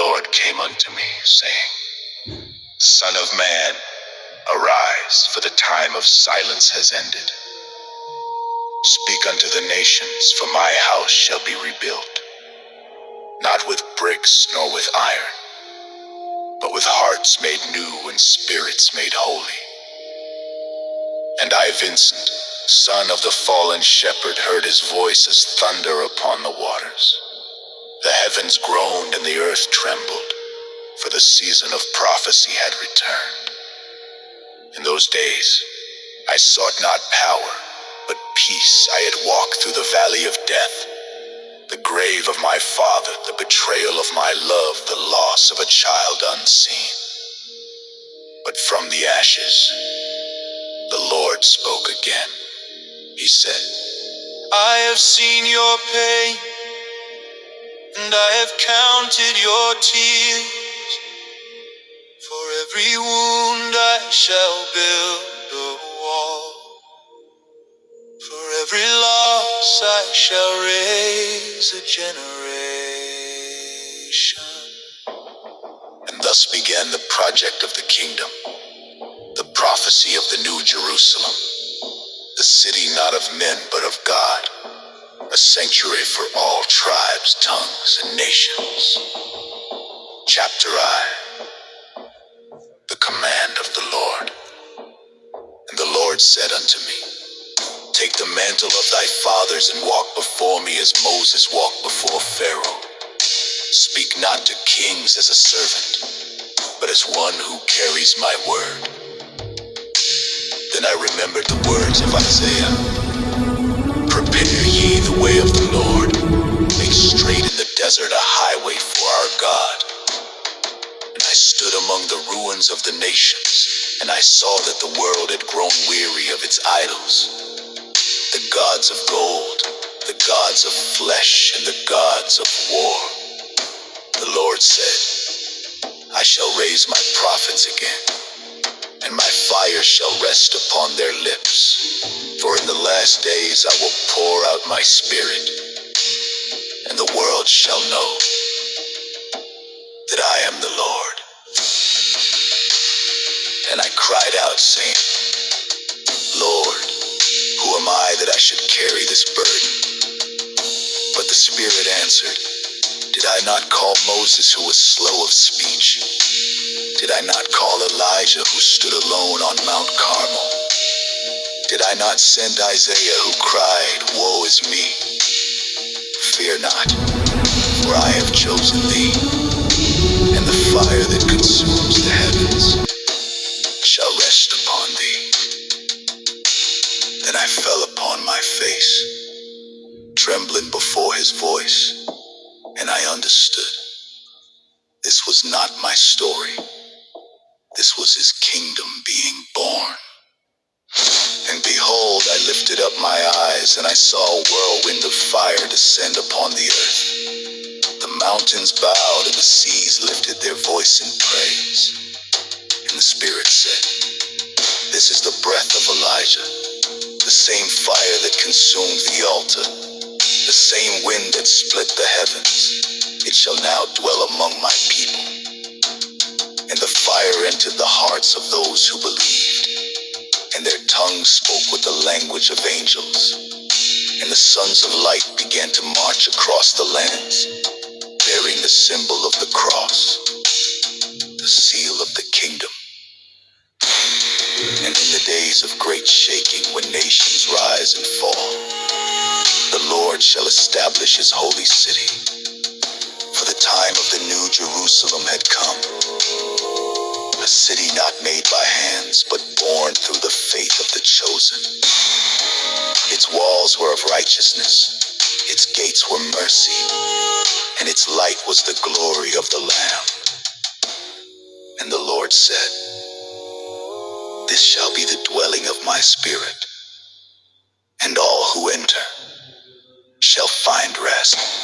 Lord came unto me, saying, Son of man, arise, for the time of silence has ended. Speak unto the nations, for my house shall be rebuilt, not with bricks nor with iron, but with hearts made new and spirits made holy. And I, Vincent, son of the fallen shepherd, heard his voice as thunder upon the waters. The heavens groaned and the earth trembled, for the season of prophecy had returned. In those days I sought not power, but peace. I had walked through the valley of death, the grave of my father, the betrayal of my love, the loss of a child unseen. But from the ashes the Lord spoke again. He said, I have seen your pain, and I have counted your tears. For every wound I shall build a wall. For every loss I shall raise a generation. And thus began the project of the kingdom, the prophecy of the New Jerusalem, the city not of men but of God, a sanctuary for all tribes, tongues, and nations. Chapter I. The command of the Lord. And the Lord said unto me, Take the mantle of thy fathers and walk before me as Moses walked before Pharaoh. Speak not to kings as a servant, but as one who carries my word. Then I remembered the words of Isaiah. Prepare ye the way of the Lord, make straight in the desert a highway for our God. And I stood among the ruins of the nations, and I saw that the world had grown weary of its idols. The gods of gold, the gods of flesh, and the gods of war. The Lord said, I shall raise my prophets again, and my fire shall rest upon their lips. For in the last days I will pour out my spirit, and the world shall know that I am the Lord. And I cried out, saying, Lord, who am I that I should carry this burden? But the Spirit answered, Did I not call Moses, who was slow of speech? Did I not call Elijah, who stood alone on Mount Carmel? Did I not send Isaiah, who cried, Woe is me? Fear not, for I have chosen thee, and the fire that consumes the heavens shall rest upon thee. Then I fell upon my face, trembling before his voice, and I understood. This was not my story. This was his kingdom being born. And behold, I lifted up my eyes, and I saw a whirlwind of fire descend upon the earth. The mountains bowed, and the seas lifted their voice in praise. And the Spirit said, This is the breath of Elijah, the same fire that consumed the altar, the same wind that split the heavens. It shall now dwell among my people. And the fire entered the hearts of those who believed, and their tongues spoke with the language of angels. And the sons of light began to march across the lands, bearing the symbol of the cross, the seal of the kingdom. And in the days of great shaking, when nations rise and fall, the Lord shall establish his holy city. For the time of the New Jerusalem had come, a city not made by hands, but born through the faith of the chosen. Its walls were of righteousness, its gates were mercy, and its light was the glory of the Lamb. And the Lord said, This shall be the dwelling of my spirit, and all who enter shall find rest.